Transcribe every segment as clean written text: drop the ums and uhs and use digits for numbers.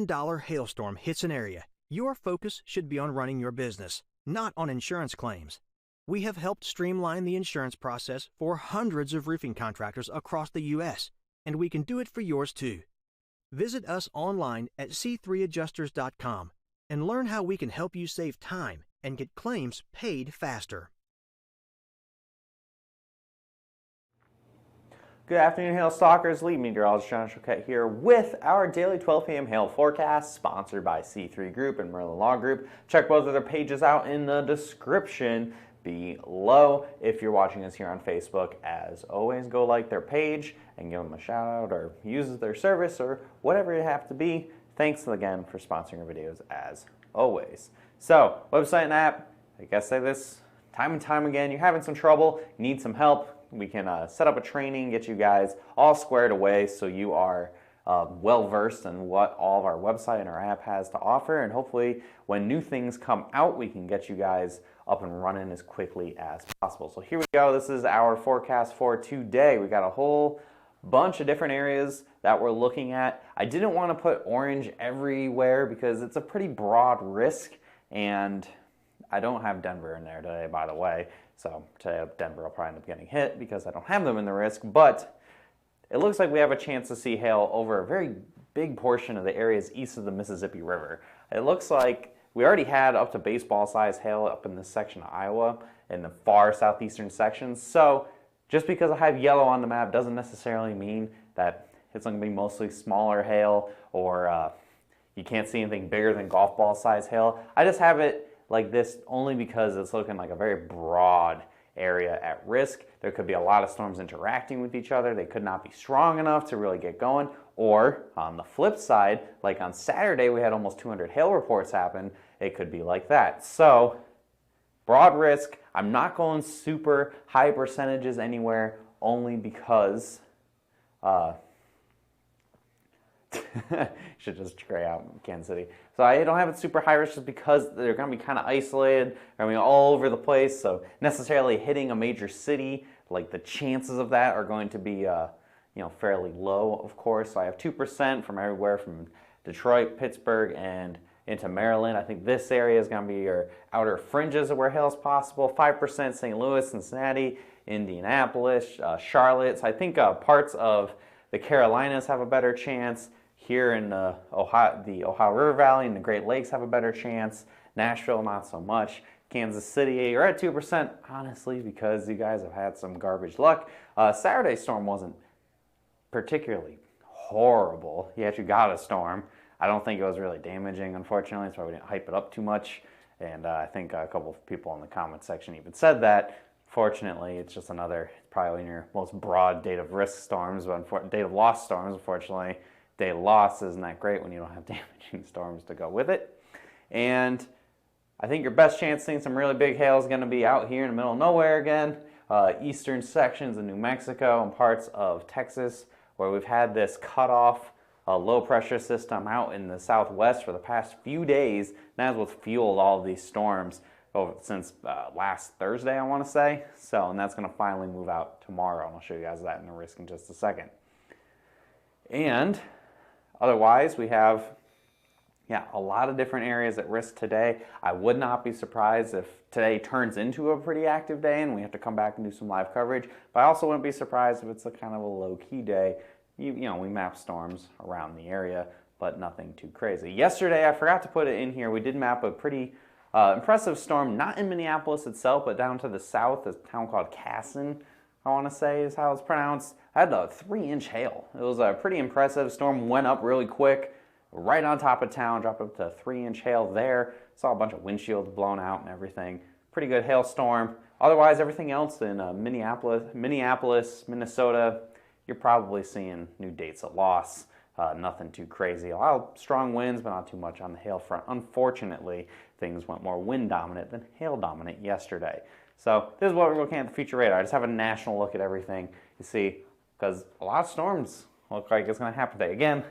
million hailstorm hits an area, your focus should be on running your business, not on insurance claims. We have helped streamline the insurance process for hundreds of roofing contractors across the U.S., and we can do it for yours too. Visit us online at c3adjusters.com and learn how we can help you save time and get claims paid faster. Good afternoon, Hail Stalkers. Lead meteorologist John Choquette here with our daily 12 p.m. hail forecast, sponsored by C3 Group and Merlin Law Group. Check both of their pages out in the description below. If you're watching us here on Facebook, as always, go like their page and give them a shout out or use their service or whatever it have to be. Thanks again for sponsoring our videos as always. So, website and app, I guess say this time and time again, you're having some trouble, you need some help. We can set up a training, get you guys all squared away so you are well versed in what all of our website and our app has to offer, and hopefully when new things come out, we can get you guys up and running as quickly as possible. So here we go. This is our forecast for today. We got a whole bunch of different areas that we're looking at. I didn't want to put orange everywhere because it's a pretty broad risk, and I don't have Denver in there today, by the way. So today Denver will probably end up getting hit because I don't have them in the risk, but it looks like we have a chance to see hail over a very big portion of the areas east of the Mississippi River. It looks like we already had up to baseball size hail up in this section of Iowa in the far southeastern sections. So just because I have yellow on the map doesn't necessarily mean that it's going to be mostly smaller hail or you can't see anything bigger than golf ball size hail. I just have it like this only because it's looking like a very broad area at risk. There could be a lot of storms interacting with each other. They could not be strong enough to really get going. Or on the flip side, like on Saturday, we had almost 200 hail reports happen. It could be like that. So broad risk. I'm not going super high percentages anywhere only because should just gray out Kansas City. So I don't have it super high risk just because they're going to be kind of isolated. They're going to be all over the place. So necessarily hitting a major city, like the chances of that are going to be fairly low, of course. So I have 2% from everywhere from Detroit, Pittsburgh, and into Maryland. I think this area is going to be your outer fringes of where hail is possible. 5% St. Louis, Cincinnati, Indianapolis, Charlotte. So I think parts of the Carolinas have a better chance. Here in the Ohio River Valley and the Great Lakes have a better chance. Nashville, not so much. Kansas City, you're at 2%, honestly, because you guys have had some garbage luck. Saturday's storm wasn't particularly horrible. You actually got a storm. I don't think it was really damaging, unfortunately. That's why we didn't hype it up too much. And I think a couple of people in the comment section even said that. Fortunately, it's just another, probably in your most broad date of risk storms, but date of loss storms, unfortunately. Day loss isn't that great when you don't have damaging storms to go with it. And I think your best chance seeing some really big hail is going to be out here in the middle of nowhere again. Eastern sections of New Mexico and parts of Texas, where we've had this cutoff low pressure system out in the southwest for the past few days. That's what's fueled all of these storms since last Thursday, I want to say. So, and that's going to finally move out tomorrow. And I'll show you guys that in the risk in just a second. And otherwise, we have a lot of different areas at risk today. I would not be surprised if today turns into a pretty active day and we have to come back and do some live coverage. But I also wouldn't be surprised if it's a kind of a low-key day. We map storms around the area, but nothing too crazy. Yesterday, I forgot to put it in here. We did map a pretty impressive storm, not in Minneapolis itself, but down to the south, a town called Casson, I want to say is how it's pronounced. I had a 3-inch hail. It was a pretty impressive storm, went up really quick, right on top of town, dropped up to 3-inch hail there. Saw a bunch of windshields blown out and everything. Pretty good hailstorm. Otherwise, everything else in Minneapolis, Minnesota, you're probably seeing new dates of loss. Nothing too crazy. A lot of strong winds, but not too much on the hail front. Unfortunately, things went more wind dominant than hail dominant yesterday. So this is what we're looking at the future radar. I just have a national look at everything. You see, because a lot of storms look like it's going to happen today. Again,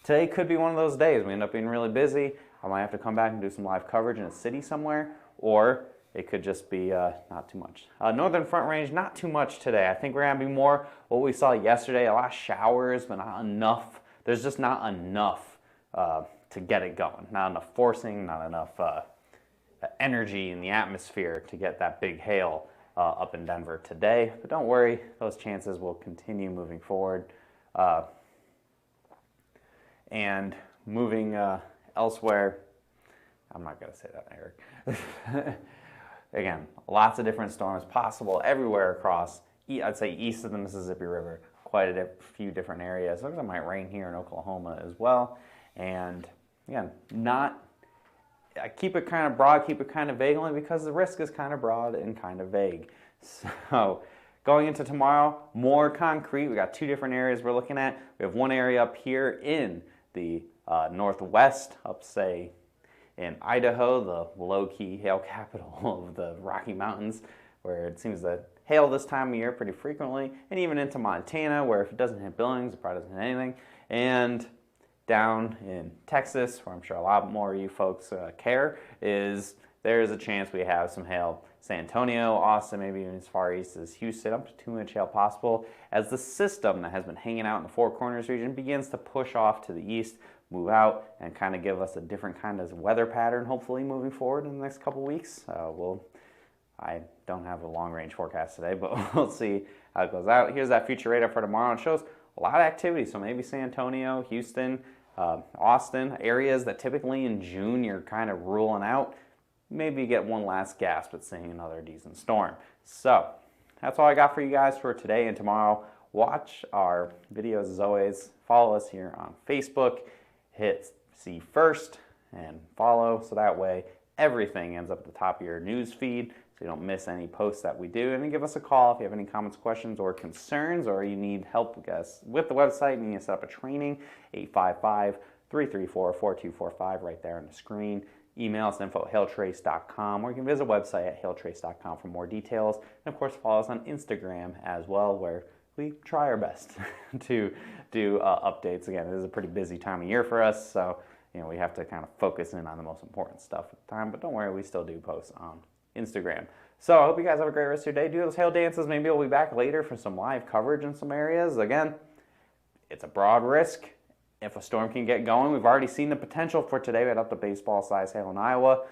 today could be one of those days. We end up being really busy. I might have to come back and do some live coverage in a city somewhere, or it could just be not too much. Northern Front Range, not too much today. I think we're going to be more what we saw yesterday, a lot of showers, but not enough. There's just not enough to get it going. Not enough forcing, not enough energy in the atmosphere to get that big hail up in Denver today. But don't worry, those chances will continue moving forward. And moving elsewhere, I'm not going to say that, Eric. Again, lots of different storms possible everywhere across, I'd say east of the Mississippi River, quite a few different areas. Looks like it might rain here in Oklahoma as well. And again, I keep it kind of broad, keep it kind of vague, only because the risk is kind of broad and kind of vague. So going into tomorrow, more concrete. We got two different areas we're looking at. We have one area up here in the northwest, up say in Idaho, the low-key hail capital of the Rocky Mountains, where it seems to hail this time of year pretty frequently, and even into Montana, where if it doesn't hit Billings, it probably doesn't hit anything. And down in Texas, where I'm sure a lot more of you folks care, there's a chance we have some hail. San Antonio, Austin, maybe even as far east as Houston, up to 2-inch hail possible, as the system that has been hanging out in the Four Corners region begins to push off to the east, move out, and kind of give us a different kind of weather pattern, hopefully, moving forward in the next couple weeks. I don't have a long-range forecast today, but we'll see how it goes out. Here's that future radar for tomorrow. It shows a lot of activity, so maybe San Antonio, Houston, Austin, areas that typically in June you're kind of ruling out. Maybe get one last gasp at seeing another decent storm. So that's all I got for you guys for today and tomorrow. Watch our videos as always. Follow us here on Facebook. Hit see first and follow, so that way everything ends up at the top of your news feed, so you don't miss any posts that we do. And then give us a call if you have any comments, questions, or concerns, or you need help with the website and you need to set up a training. 855-334-4245 right there on the screen. Email us info@hailtrace.com, or you can visit the website at hailtrace.com for more details. And of course, follow us on Instagram as well, where we try our best to do updates. Again, it is a pretty busy time of year for us, so we have to kind of focus in on the most important stuff at the time. But don't worry, we still do post on Instagram. So I hope you guys have a great rest of your day. Do those hail dances. Maybe we'll be back later for some live coverage in some areas. Again, it's a broad risk. If a storm can get going, we've already seen the potential for today. We had up to baseball-sized hail in Iowa.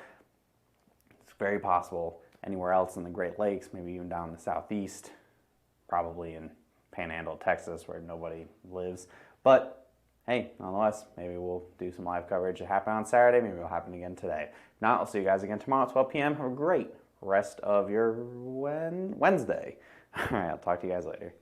It's very possible anywhere else in the Great Lakes, maybe even down in the southeast, probably in Panhandle, Texas, where nobody lives. But hey, nonetheless, maybe we'll do some live coverage. It happened on Saturday. Maybe it'll happen again today. If not, I'll see you guys again tomorrow at 12 p.m. Have a great rest of your Wednesday. All right, I'll talk to you guys later.